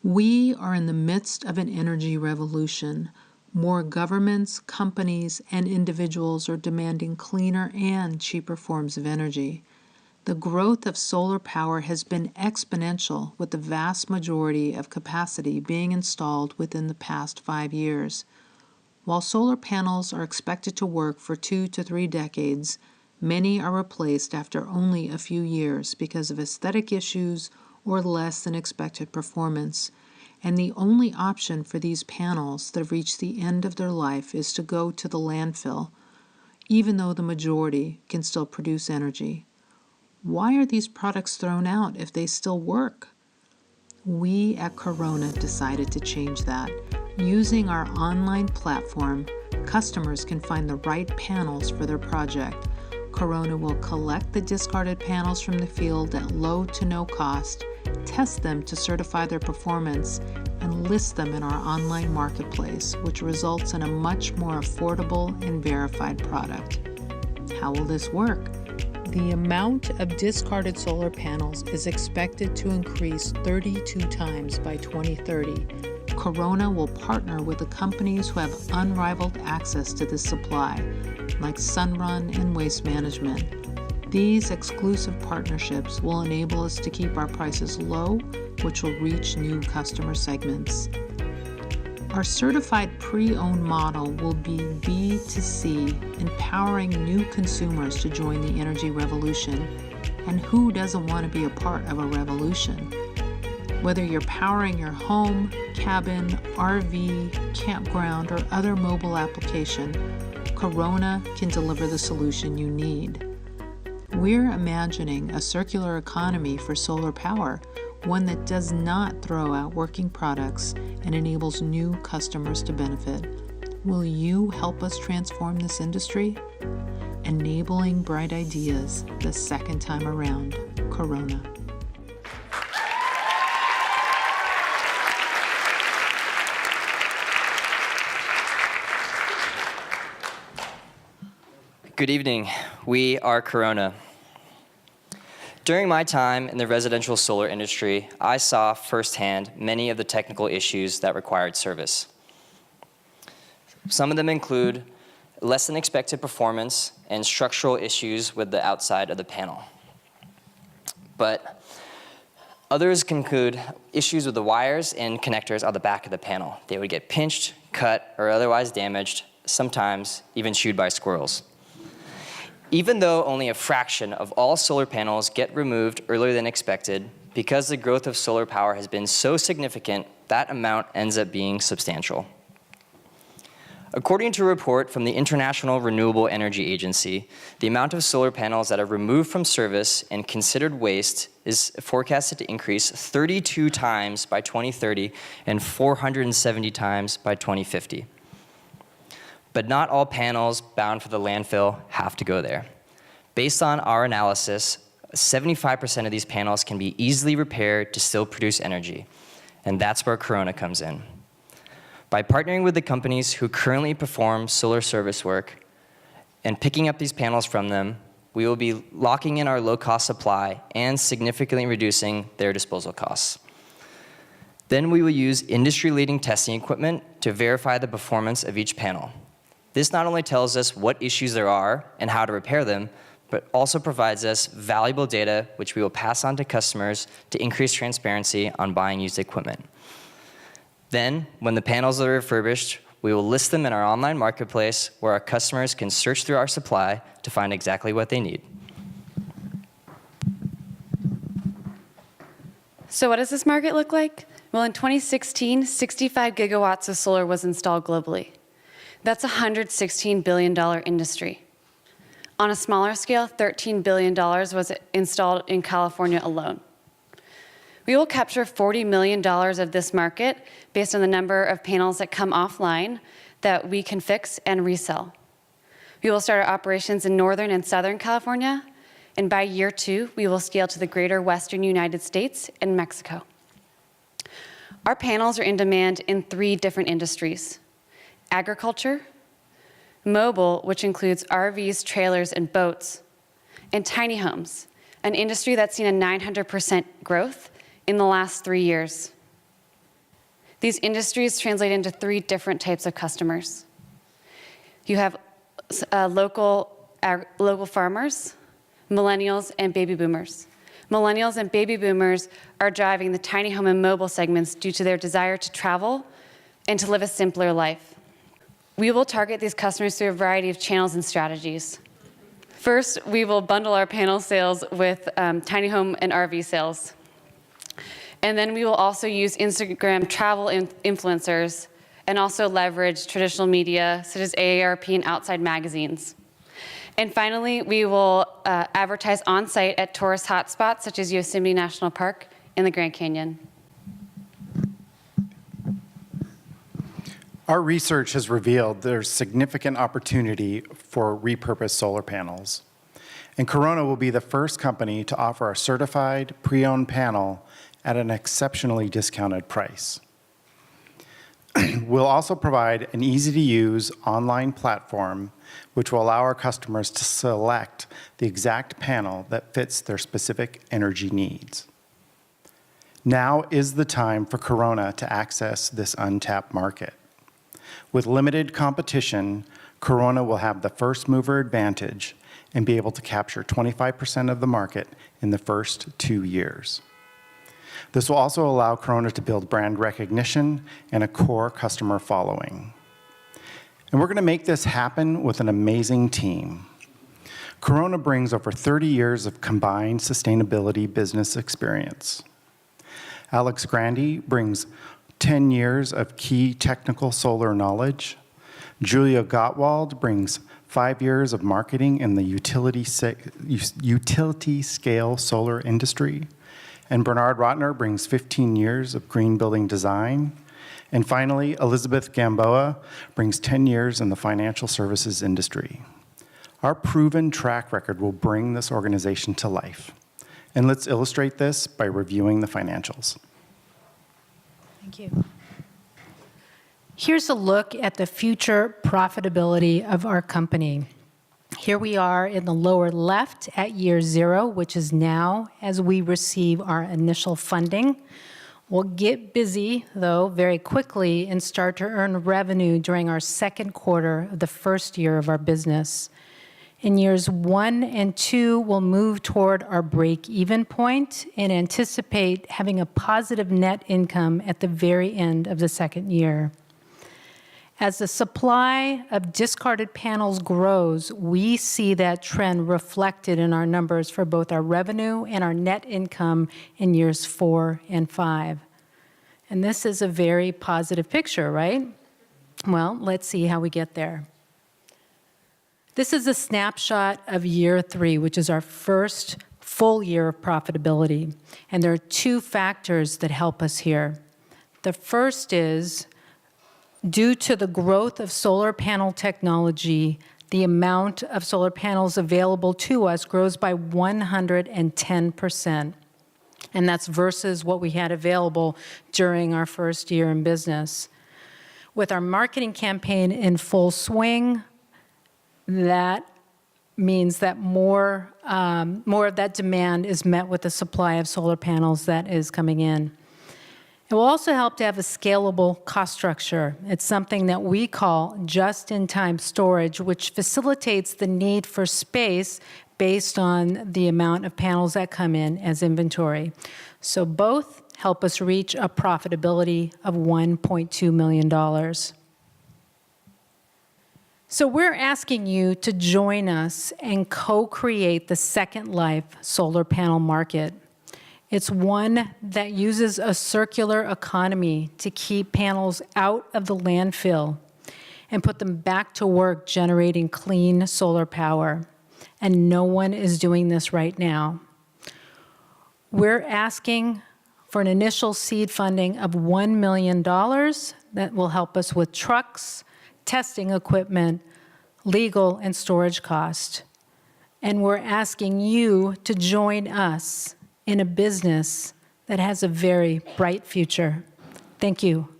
We are in the midst of an energy revolution. More governments, companies, and individuals are demanding cleaner and cheaper forms of energy. The growth of solar power has been exponential, with the vast majority of capacity being installed within the past 5 years. While solar panels are expected to work for 2 to 3 decades, many are replaced after only a few years because of aesthetic issues or less than expected performance. And the only option for these panels that reach the end of their life is to go to the landfill, even though the majority can still produce energy. Why are these products thrown out if they still work? We at Corona decided to change that. Using our online platform, customers can find the right panels for their project. Corona will collect the discarded panels from the field at low to no cost, test them to certify their performance, and list them in our online marketplace, which results in a much more affordable and verified product. How will this work? The amount of discarded solar panels is expected to increase 32 times by 2030. Corona will partner with the companies who have unrivaled access to this supply, like Sunrun and Waste Management. These exclusive partnerships will enable us to keep our prices low, which will reach new customer segments. Our certified pre-owned model will be B2C, empowering new consumers to join the energy revolution. And who doesn't want to be a part of a revolution? Whether you're powering your home, cabin, RV, campground, or other mobile application, Corona can deliver the solution you need. We're imagining a circular economy for solar power, one that does not throw out working products and enables new customers to benefit. Will you help us transform this industry? Enabling bright ideas the second time around. Corona. Good evening. We are Corona. During my time in the residential solar industry, I saw firsthand many of the technical issues that required service. Some of them include less than expected performance and structural issues with the outside of the panel. But others include issues with the wires and connectors on the back of the panel. They would get pinched, cut, or otherwise damaged, sometimes even chewed by squirrels. Even though only a fraction of all solar panels get removed earlier than expected, because the growth of solar power has been so significant, that amount ends up being substantial. According to a report from the International Renewable Energy Agency, the amount of solar panels that are removed from service and considered waste is forecasted to increase 32 times by 2030 and 470 times by 2050. But not all panels bound for the landfill have to go there. Based on our analysis, 75% of these panels can be easily repaired to still produce energy, and that's where Corona comes in. By partnering with the companies who currently perform solar service work and picking up these panels from them, we will be locking in our low-cost supply and significantly reducing their disposal costs. Then we will use industry-leading testing equipment to verify the performance of each panel. This not only tells us what issues there are and how to repair them, but also provides us valuable data which we will pass on to customers to increase transparency on buying used equipment. Then, when the panels are refurbished, we will list them in our online marketplace where our customers can search through our supply to find exactly what they need. So what does this market look like? Well, in 2016, 65 gigawatts of solar was installed globally. That's a $116 billion industry. On a smaller scale, $13 billion was installed in California alone. We will capture $40 million of this market based on the number of panels that come offline that we can fix and resell. We will start our operations in Northern and Southern California, and by year 2, we will scale to the greater Western United States and Mexico. Our panels are in demand in 3 different industries: agriculture, mobile, which includes RVs, trailers, and boats, and tiny homes, an industry that's seen a 900% growth in the last 3 years. These industries translate into 3 different types of customers. You have local farmers, millennials, and baby boomers. Millennials and baby boomers are driving the tiny home and mobile segments due to their desire to travel and to live a simpler life. We will target these customers through a variety of channels and strategies. First, we will bundle our panel sales with tiny home and RV sales. And then we will also use Instagram travel influencers and also leverage traditional media such as AARP and outside magazines. And finally, we will advertise on-site at tourist hotspots such as Yosemite National Park and the Grand Canyon. Our research has revealed there's significant opportunity for repurposed solar panels. And Corona will be the first company to offer a certified pre-owned panel at an exceptionally discounted price. We'll also provide an easy-to-use online platform which will allow our customers to select the exact panel that fits their specific energy needs. Now is the time for Corona to access this untapped market. With limited competition, Corona will have the first mover advantage and be able to capture 25% of the market in the first 2 years. This will also allow Corona to build brand recognition and a core customer following. And we're going to make this happen with an amazing team. Corona brings over 30 years of combined sustainability business experience. Alex Grande brings 10 years of key technical solar knowledge. Julia Gotwald brings 5 years of marketing in the utility scale solar industry. And Bernard Rottner brings 15 years of green building design. And finally, Elizabeth Gamboa brings 10 years in the financial services industry. Our proven track record will bring this organization to life. And let's illustrate this by reviewing the financials. Thank you. Here's a look at the future profitability of our company. Here we are in the lower left at year 0, which is now as we receive our initial funding. We'll get busy, though, very quickly and start to earn revenue during our second quarter of the first year of our business. In years 1 and 2, we'll move toward our break-even point and anticipate having a positive net income at the very end of the second year. As the supply of discarded panels grows, we see that trend reflected in our numbers for both our revenue and our net income in years 4 and 5. And this is a very positive picture, right? Well, let's see how we get there. This is a snapshot of year 3, which is our first full year of profitability. And there are 2 factors that help us here. The first is, due to the growth of solar panel technology, the amount of solar panels available to us grows by 110%. And that's versus what we had available during our first year in business. With our marketing campaign in full swing, that means that more of that demand is met with the supply of solar panels that is coming in. It will also help to have a scalable cost structure. It's something that we call just-in-time storage, which facilitates the need for space based on the amount of panels that come in as inventory. So both help us reach a profitability of $1.2 million. So we're asking you to join us and co-create the Second Life solar panel market. It's one that uses a circular economy to keep panels out of the landfill and put them back to work generating clean solar power. And no one is doing this right now. We're asking for an initial seed funding of $1 million that will help us with trucks, testing equipment, legal and storage cost. And we're asking you to join us in a business that has a very bright future. Thank you.